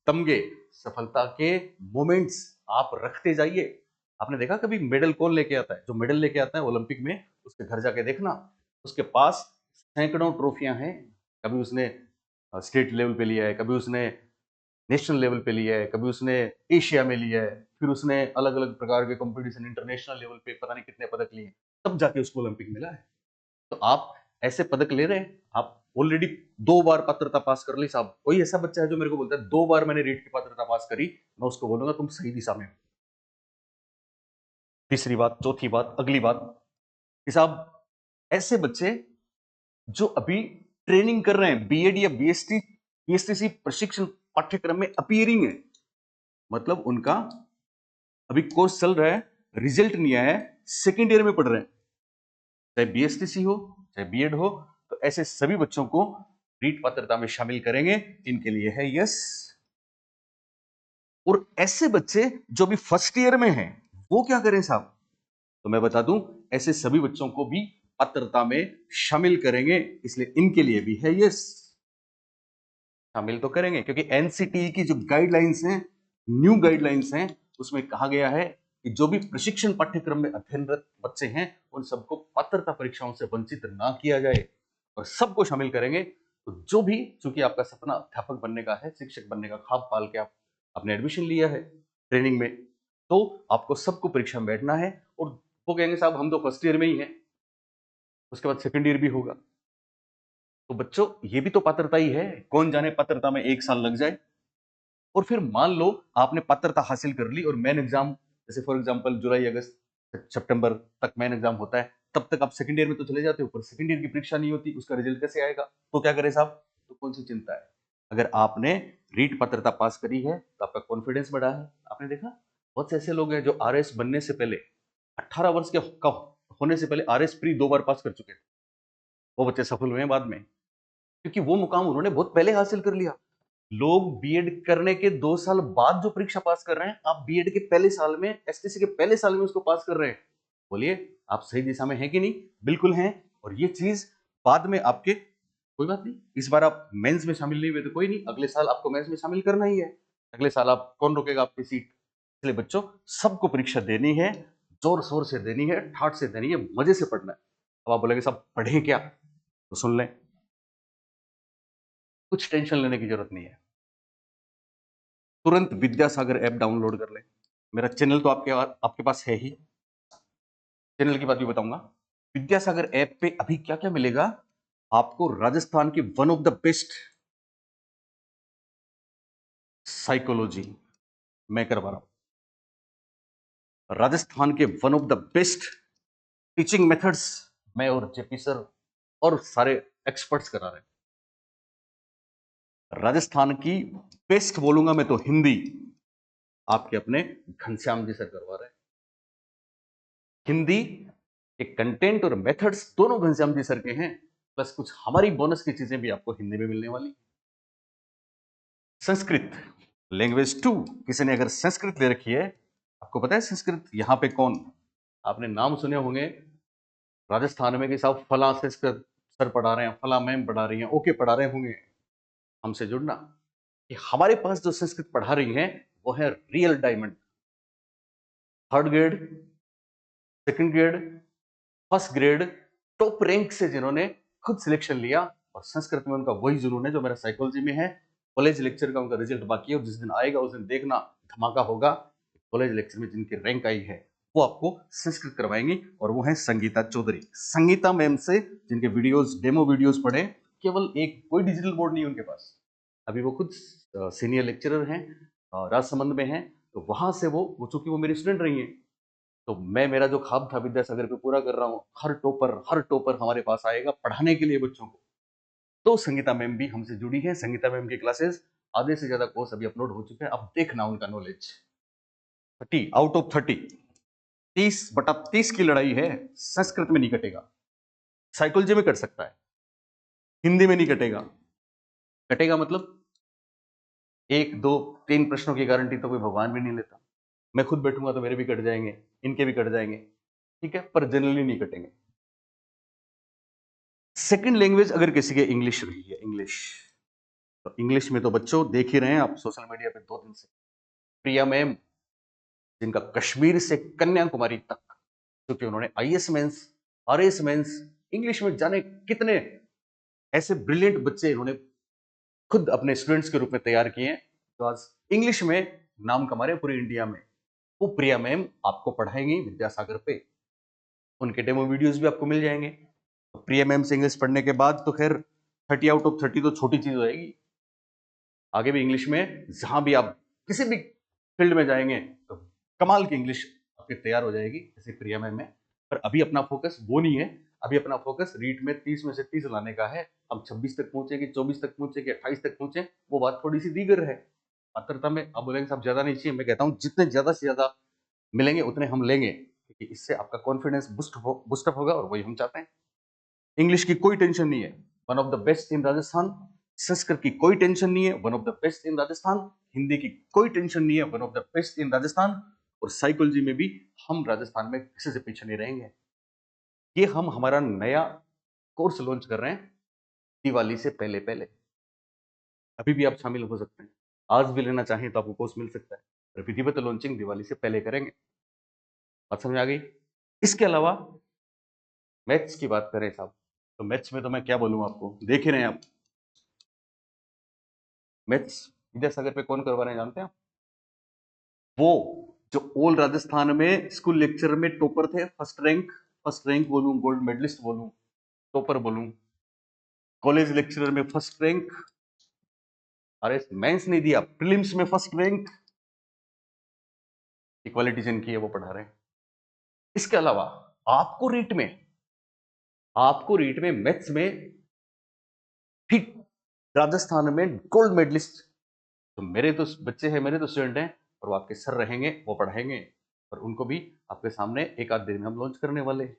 तमगे, सफलता के मोमेंट्स आप रखते जाइए। आपने देखा कभी मेडल कौन लेके आता है? जो मेडल लेके आता है ओलंपिक में, उसके घर जाके देखना, उसके पास सैकड़ों ट्रॉफियां हैं। कभी उसने स्टेट लेवल पे लिया है, कभी उसने नेशनल लेवल पे लिया है, कभी उसने एशिया में लिया है, फिर उसने अलग अलग प्रकार के कंपटीशन इंटरनेशनल लेवल पे पता नहीं कितने पदक लिए, तब जाके उसको ओलंपिक मिला है। तो आप ऐसे पदक ले रहे हैं, आप ऑलरेडी 2 बार पात्रता पास कर ली साहब। कोई ऐसा बच्चा है जो मेरे को बोलता है 2 बार मैंने रीट की पात्रता पास करी, मैं उसको बोलूंगा तुम सही दिशा में हो। तीसरी बात, चौथी बात, अगली बात कि साहब ऐसे बच्चे जो अभी ट्रेनिंग कर रहे हैं, बीएड या बीएसटीसी प्रशिक्षण पाठ्यक्रम में अपीयरिंग है, मतलब उनका अभी कोर्स चल रहा है, रिजल्ट नहीं आया है, सेकेंड ईयर में पढ़ रहे हैं, चाहे बीएसटीसी हो चाहे बीएड हो, तो ऐसे सभी बच्चों को रीट पात्रता में शामिल करेंगे। इनके लिए है यस। और ऐसे बच्चे जो भी फर्स्ट ईयर में हैं वो क्या करें साहब? तो मैं बता दूं, ऐसे सभी बच्चों को भी पात्रता में शामिल करेंगे, इसलिए इनके लिए भी है यस, शामिल तो करेंगे। क्योंकि एनसीटी की जो गाइडलाइंस हैं, न्यू गाइडलाइंस हैं, उसमें कहा गया है कि जो भी प्रशिक्षण पाठ्यक्रम में अध्ययनरत बच्चे हैं उन सबको पात्रता परीक्षाओं से वंचित ना किया जाए और सबको शामिल करेंगे। तो जो भी, चूंकि आपका सपना अध्यापक बनने का है, शिक्षक बनने का ख्वाब पाल के आपने एडमिशन लिया है ट्रेनिंग में, तो आपको सबको परीक्षा में बैठना है। और वो कहेंगे साहब हम तो फर्स्ट ईयर में ही हैं, उसके बाद सेकंड ईयर भी होगा। तो बच्चों ये भी तो पात्रता ही है, कौन जाने पात्रता में 1 साल लग जाए। और फिर मान लो आपने पात्रता हासिल कर ली और मेन एग्जाम, जैसे फॉर एग्जांपल जुलाई अगस्त सितंबर तक मेन एग्जाम होता है, तब तक आप सेकंड ईयर में तो चले जाते हो, पर सेकंड ईयर की परीक्षा नहीं होती, उसका रिजल्ट कैसे आएगा? तो क्या करें साहब? तो कौन सी चिंता है? अगर आपने रीट पात्रता पास करी है तो आपका कॉन्फिडेंस बढ़ा है। आपने देखा बहुत से ऐसे लोग हैं जो आरएस बनने से पहले 18 वर्ष के होने से पहले आरएस प्री 2 बार पास कर चुके थे। वो बच्चे सफल हुए हैं बाद में, क्योंकि वो मुकाम उन्होंने बहुत पहले हासिल कर लिया। लोग बीएड करने के 2 साल बाद जो परीक्षा पास कर रहे हैं, आप बीएड के पहले साल में, एसटीसी के पहले साल में उसको पास कर रहे हैं। बोलिए आप सही दिशा में हैं कि नहीं? बिल्कुल हैं। और ये चीज बाद में आपके, कोई बात नहीं, इस बार आप मेंस में शामिल नहीं हुए तो कोई नहीं, अगले साल आपको मेंस में शामिल करना ही है। अगले साल आप, कौन रोकेगा आपकी सीट? इसलिए बच्चों सबको परीक्षा देनी है, जोर शोर से देनी है, ठाठ से देनी है, मजे से पढ़ना है। अब आप बोलेंगे साहब पढ़ें क्या? तो सुन लें, कुछ टेंशन लेने की जरूरत नहीं है। तुरंत विद्यासागर ऐप डाउनलोड कर ले। मेरा चैनल तो आपके पास है ही, चैनल की बात भी बताऊंगा। विद्यासागर ऐप पे अभी क्या क्या मिलेगा आपको? राजस्थान की one of the best psychology मैं करवा रहा हूं, राजस्थान के one of the best teaching methods मैं और जेपी सर और सारे एक्सपर्ट्स करा रहे हैं। राजस्थान की बेस्ट बोलूंगा मैं तो हिंदी आपके अपने घनश्याम जी सर करवा रहे हैं। हिंदी के कंटेंट और मेथड्स दोनों घनश्याम जी सर के हैं, प्लस कुछ हमारी बोनस की चीजें भी आपको हिंदी में मिलने वाली। संस्कृत लैंग्वेज 2, किसी ने अगर संस्कृत ले रखी है, आपको पता है संस्कृत यहाँ पे कौन, आपने नाम सुने होंगे राजस्थान में कि साहब फला संस्कृत सर पढ़ा रहे हैं, फला मैम पढ़ा रही हैं, ओके पढ़ा रहे होंगे। हमसे जुड़ना कि हमारे पास जो संस्कृत पढ़ा रही हैं वो है real diamond, third grade, second grade, first grade, top rank से जिन्होंने खुद सिलेक्शन लिया। और संस्कृत में उनका वही जुनून है जो मेरा साइकोलॉजी में है। कॉलेज लेक्चर का उनका रिजल्ट बाकी है और जिस दिन आएगा उस दिन देखना धमाका होगा। कॉलेज लेक्चर में जिनकी रैंक आई है वो आपको संस्कृत करवाएंगी, और वो है संगीता चौधरी। संगीता मैम से जिनके वीडियोस, डेमो वीडियोस पढ़े, केवल एक, कोई डिजिटल बोर्ड नहीं उनके पास, अभी वो खुद सीनियर लेक्चरर हैं, राजसमंद में हैं, तो वहां से वो चूंकि वो मेरी स्टूडेंट रही हैं, तो मैं, मेरा जो ख्वाब था विद्यासागर पे पूरा कर रहा हूँ। हर टॉपर हमारे पास आएगा पढ़ाने के लिए बच्चों को। तो संगीता मैम भी हमसे जुड़ी है। संगीता मैम की क्लासेस, आधे से ज्यादा कोर्स अभी अपलोड हो चुके हैं, अब देखना उनका नॉलेज। 30 आउट ऑफ 30, 30/30 की लड़ाई है, संस्कृत में नहीं कटेगा। साइकोलॉजी में कट सकता है, हिंदी में नहीं कटेगा। कटेगा मतलब 1 2 3 प्रश्नों की गारंटी तो कोई भगवान भी नहीं लेता। मैं खुद बैठूंगा तो मेरे भी कट जाएंगे, इनके भी कट जाएंगे, ठीक है, पर जनरली नहीं कटेंगे। सेकंड लैंग्वेज अगर किसी के इंग्लिश रही है, इंग्लिश, तो इंग्लिश में तो बच्चों देख ही रहे हैं आप सोशल मीडिया पे 2 दिन से, प्रिया मैम, जिनका कश्मीर से कन्याकुमारी तक, क्योंकि उन्होंने IAS mains, RAS mains, English में जाने कितने ऐसे ब्रिलियंट बच्चे इन्होंने खुद अपने स्टूडेंट्स के रूप में तैयार किए हैं, तो आज इंग्लिश में नाम कमा रहे हैं पूरे इंडिया में। वो प्रिया मैम आपको पढ़ाएंगी विद्यासागर पे, उनके डेमो वीडियोस भी आपको मिल जाएंगे। तो प्रिया मैम से इंग्लिश पढ़ने के बाद तो खैर 30 आउट ऑफ 30 तो छोटी चीज हो जाएगी। आगे भी इंग्लिश में जहां भी आप किसी भी फील्ड में जाएंगे तो कमाल की इंग्लिश आपकी तैयार हो जाएगी, जैसे प्रिया मैम में। पर अभी अपना फोकस वो नहीं है, अभी अपना फोकस रीट में 30 में से 30 लाने का है। हम 26 तक पहुंचे कि 24 तक पहुंचे कि 28 तक पहुंचे, वो बात थोड़ी सी दीगर है। पात्रता में आप बोलेंगे साहब ज्यादा नहीं चाहिए, मैं कहता हूं जितने ज्यादा से ज्यादा मिलेंगे उतने हम लेंगे, क्योंकि इससे आपका कॉन्फिडेंस बूस्टअप होगा और वही हम चाहते हैं। इंग्लिश की कोई टेंशन नहीं है, one of the best in Rajasthan. Sanskrit की कोई टेंशन नहीं है, one of the best in Rajasthan. Hindi की कोई टेंशन नहीं है, one of the best in Rajasthan. और साइकोलॉजी में भी हम राजस्थान में किसी से पीछे नहीं रहेंगे। ये हम हमारा नया कोर्स लॉन्च कर रहे हैं दिवाली से पहले पहले। अभी भी आप शामिल हो सकते हैं, आज भी लेना चाहें तो आपको कोर्स मिल सकता है, पर विधिवत लॉन्चिंग दिवाली से पहले करेंगे। बात समझ आ गई? इसके अलावा मैथ्स की बात करें साहब, तो मैथ्स में तो मैं क्या बोलूं आपको, देख ही रहे हैं आप। मैथ्स विद्यासागर पे कौन करवा रहे हैं जानते हैं? वो जो ऑल राजस्थान में स्कूल लेक्चर में टॉपर थे, फर्स्ट रैंक बोलूं, गोल्ड मेडलिस्ट बोलूं, टॉपर बोलूं, कॉलेज लेक्चरर में फर्स्ट रैंक, अरे मेंस नहीं दिया, प्रीलिम्स में फर्स्ट रैंक, इक्वालिटी जिनकी है वो पढ़ा रहे हैं। इसके अलावा आपको रीट में, मैथ्स में ठीक राजस्थान में गोल्ड मेडलिस्ट, तो मेरे तो बच्चे हैं, मेरे तो स्टूडेंट हैं, और वो आपके सर रहेंगे, वो पढ़ाएंगे, और उनको भी आपके सामने एक आध दिन में हम लॉन्च करने वाले हैं।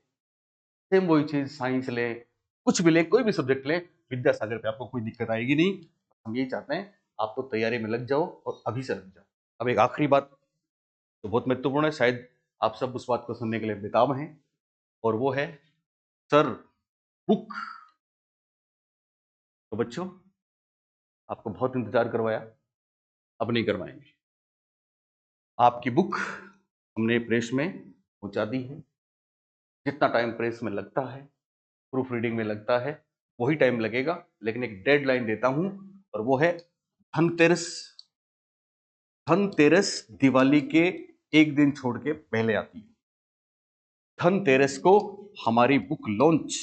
सेम वही चीज, साइंस ले, कुछ भी ले, कोई भी सब्जेक्ट ले, विद्यासागर पे आपको कोई दिक्कत आएगी नहीं। हम यही चाहते हैं आप तो तैयारी में लग जाओ, और अभी से लग जाओ। अब एक आखिरी बात तो बहुत महत्वपूर्ण है, शायद आप सब उस बात को सुनने के लिए बेताब हैं, और वो है सर बुक। तो बच्चों, आपको बहुत इंतजार करवाया, अब नहीं करवाएंगे। आपकी बुक हमने प्रेस में पहुंचा दी है। जितना टाइम प्रेस में लगता है, प्रूफ रीडिंग में लगता है, वही टाइम लगेगा, लेकिन एक डेडलाइन देता हूं, और वो है धनतेरस। धनतेरस दिवाली के एक दिन छोड़ के पहले आती है। धनतेरस को हमारी बुक लॉन्च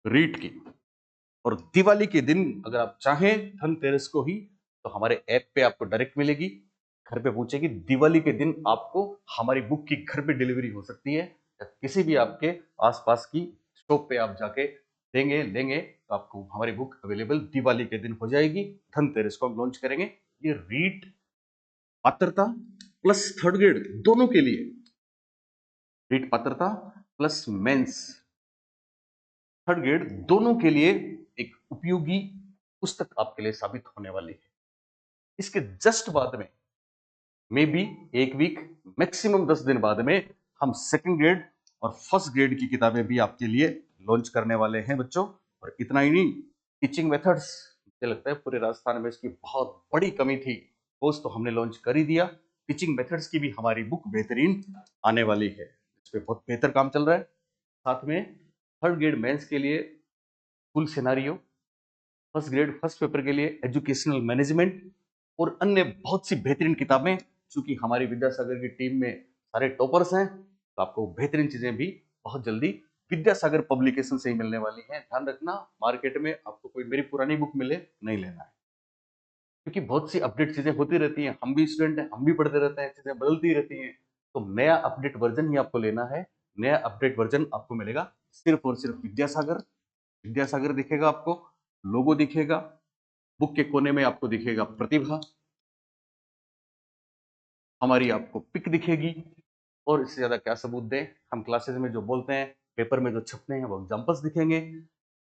रीड की, और दिवाली के दिन अगर आप चाहें धनतेरस को ही, तो हमारे ऐप पे आपको डायरेक्ट मिलेगी, घर पे पहुंचेगी। दिवाली के दिन आपको हमारी बुक की घर पे डिलीवरी हो सकती है, या किसी भी आपके आसपास की शॉप पे आप जाके देंगे लेंगे, तो आपको हमारी बुक अवेलेबल दिवाली के दिन हो जाएगी। धनतेरस को हम लॉन्च करेंगे। ये रीट पात्रता प्लस थर्ड ग्रेड दोनों के लिए, रीट पात्रता प्लस मेंस थर्ड ग्रेड दोनों के लिए एक उपयोगी पुस्तक आपके लिए साबित होने वाली है। इसके जस्ट बाद में, मे बी एक वीक, मैक्सिमम 10 दिन बाद में, हम सेकंड ग्रेड और फर्स्ट ग्रेड की किताबें भी आपके लिए लॉन्च करने वाले हैं बच्चों। और इतना ही नहीं, टीचिंग मेथड्स, मुझे लगता है पूरे राजस्थान में इसकी बहुत बड़ी कमी थी, कोर्स तो हमने लॉन्च कर ही दिया। टीचिंग मेथड्स की भी हमारी बुक बेहतरीन आने वाली है, इस पर बहुत बेहतर काम चल रहा है। साथ में थर्ड ग्रेड मेंस के लिए full scenario, first grade first paper के लिए एजुकेशनल मैनेजमेंट, और अन्य बहुत सी बेहतरीन किताबें। चूंकि हमारी विद्यासागर की टीम में सारे टॉपर्स हैं, तो आपको बेहतरीन चीजें भी बहुत जल्दी विद्यासागर पब्लिकेशन से ही मिलने वाली हैं। ध्यान रखना, मार्केट में आपको कोई मेरी पुरानी बुक मिले नहीं लेना है, क्योंकि बहुत सी अपडेट चीजें होती रहती हैं, हम भी स्टूडेंट हैं, हम भी पढ़ते रहते हैं, चीजें बदलती रहती हैं। तो नया अपडेट वर्जन ही आपको लेना है। नया अपडेट वर्जन आपको मिलेगा सिर्फ और सिर्फ विद्यासागर। विद्यासागर दिखेगा आपको, लोगो दिखेगा, बुक के कोने में आपको दिखेगा प्रतिभा, हमारी आपको पिक दिखेगी, और इससे ज्यादा क्या सबूत दें। हम क्लासेस में जो बोलते हैं, पेपर में जो छपते हैं, वो एग्जाम्पल्स दिखेंगे।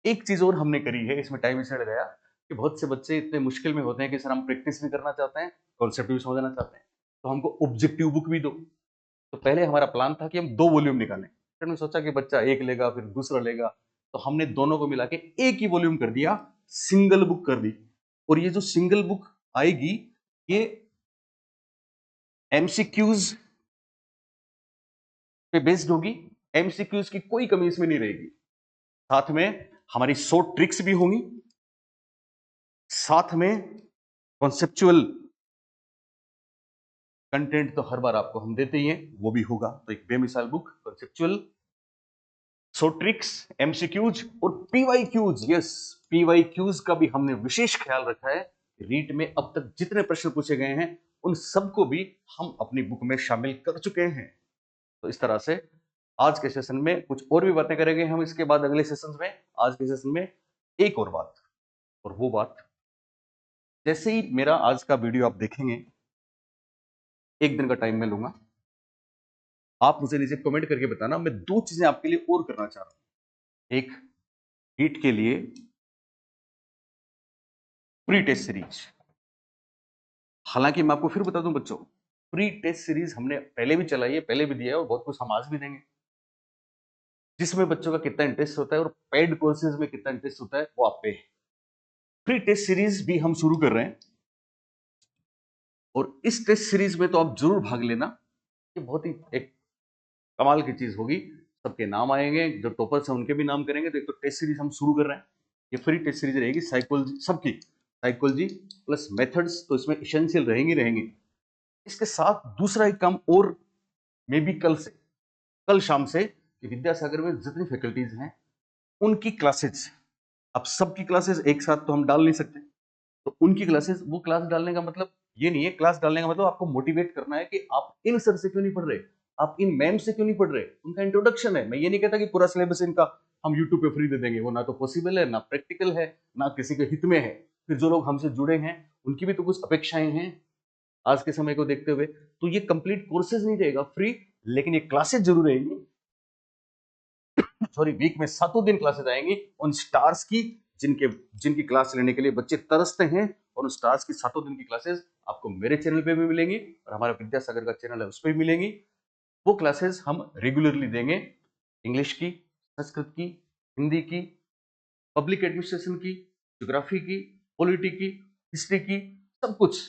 एक चीज और हमने करी है, इसमें टाइम इसलिए लगाया कि बहुत से बच्चे इतने मुश्किल में होते हैं कि सर हम प्रैक्टिस भी करना चाहते हैं, कॉन्सेप्ट भी समझना चाहते हैं, तो हमको ऑब्जेक्टिव बुक भी दो। तो पहले हमारा प्लान था कि हम 2 वॉल्यूम निकालें, फिर हमने सोचा कि बच्चा एक लेगा फिर दूसरा लेगा, तो हमने दोनों को मिला के एक ही वॉल्यूम कर दिया, सिंगल बुक कर दी। और ये जो सिंगल बुक आएगी, ये एमसीक्यूज पे बेस्ड होगी। एमसीक्यूज की कोई कमी इसमें नहीं रहेगी। साथ में हमारी शॉर्ट ट्रिक्स भी होंगी, साथ में कॉन्सेप्चुअल कंटेंट तो हर बार आपको हम देते ही हैं, वो भी होगा। तो एक बेमिसाल book, conceptual, short tricks, MCQs और पीवाईक्यूज। यस, पीवाईक्यूज का भी हमने विशेष ख्याल रखा है। रीट में अब तक जितने प्रश्न पूछे गए हैं, उन सबको भी हम अपनी बुक में शामिल कर चुके हैं। तो इस तरह से आज के सेशन में कुछ और भी बातें करेंगे हम, इसके बाद अगले सेशन में। आज के सेशन में एक और बात, और वो बात, जैसे ही मेरा आज का वीडियो आप देखेंगे, एक दिन का टाइम मैं लूंगा, आप मुझे नीचे कमेंट करके बताना। मैं 2 चीजें आपके लिए और करना चाह रहा हूं। एक, हीट के लिए प्री टेस्ट सीरीज। हालांकि मैं आपको फिर बता दूं बच्चों, प्री टेस्ट सीरीज हमने पहले भी चलाई है, पहले भी दिया है, और बहुत कुछ हम आज भी देंगे। जिसमें बच्चों का कितना इंटरेस्ट होता है और पेड कोर्सेज में कितना इंटरेस्ट होता है, वो आप पे है। प्री टेस्ट सीरीज भी हम शुरू कर रहे हैं, और इस टेस्ट सीरीज में तो आप जरूर भाग लेना। ये बहुत ही एक कमाल की चीज होगी। सबके नाम आएंगे, जो टॉपर्स हैं उनके भी नाम करेंगे। तो एक तो टेस्ट सीरीज हम शुरू कर रहे हैं, ये फ्री टेस्ट सीरीज रहेगी साइकोलॉजी सबकी, साइकोलॉजी प्लस मेथड्स, तो इसमें इसेंशियल रहेंगी रहेंगी। इसके साथ दूसरा एक काम और, मे बी कल शाम से, कि विद्यासागर में जितनी फैकल्टीज हैं उनकी क्लासेज, अब सबकी क्लासेस एक साथ तो हम डाल नहीं सकते, तो उनकी क्लासेस, वो क्लास डालने का मतलब ये नहीं है, क्लास डालने का मतलब आपको मोटिवेट करना है कि आप इन सर से क्यों नहीं पढ़ रहे, आप इन मैम से क्यों नहीं पढ़ रहे, उनका इंट्रोडक्शन है। मैं ये नहीं कहता कि पूरा सिलेबस इनका हम यूट्यूब पे फ्री दे देंगे, वो ना तो पॉसिबल है, ना प्रैक्टिकल है, ना किसी के हित में है। फिर जो लोग हमसे जुड़े हैं उनकी भी तो कुछ अपेक्षाएं हैं आज के समय को देखते हुए। तो ये कंप्लीट कोर्सेज नहीं रहेगा फ्री, लेकिन ये क्लासेज जरूर रहेंगी। सॉरी, वीक में 7 दिन क्लासेस आएंगी उन स्टार्स की, जिनके जिनकी क्लास लेने के लिए बच्चे तरसते हैं। और उन स्टार्स की 7 दिन की क्लासेस आपको मेरे चैनल पे भी मिलेंगी, और हमारा विद्यासागर का चैनल है उस पर भी मिलेंगी। वो क्लासेस हम रेगुलरली देंगे, इंग्लिश की, संस्कृत की, हिंदी की, पब्लिक एडमिनिस्ट्रेशन की, ज्योग्राफी की, पॉलिटी की, हिस्ट्री की, सब कुछ।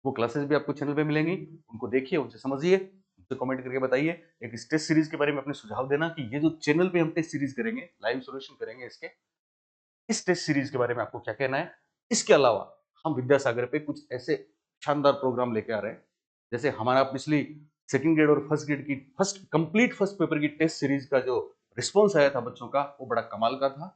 वो क्लासेस भी आपको चैनल पे मिलेंगी, उनको देखिए, उनसे समझिए, मुझे कमेंट करके बताइए। एक इस टेस्ट सीरीज के बारे में अपने सुझाव देना कि ये जो चैनल पे हम टेस्ट सीरीज करेंगे, लाइव सॉल्यूशन करेंगे इसके, इस टेस्ट सीरीज के बारे में आपको क्या कहना है। इसके अलावा हम विद्यासागर पे कुछ ऐसे शानदार प्रोग्राम लेके आ रहे हैं, जैसे हमारा पिछली सेकंड ग्रेड और फर्स्ट ग्रेड की फर्स्ट पेपर की टेस्ट सीरीज का जो रिस्पॉन्स आया था बच्चों का, वो बड़ा कमाल का था।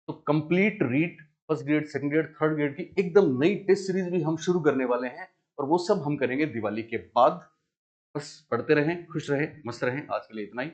तो complete read first grade, second grade, third grade की एकदम नई टेस्ट सीरीज भी हम शुरू करने वाले हैं, और वो सब हम करेंगे दिवाली के बाद। बस पढ़ते रहें, खुश रहें, मस्त रहें। आज के लिए इतना ही।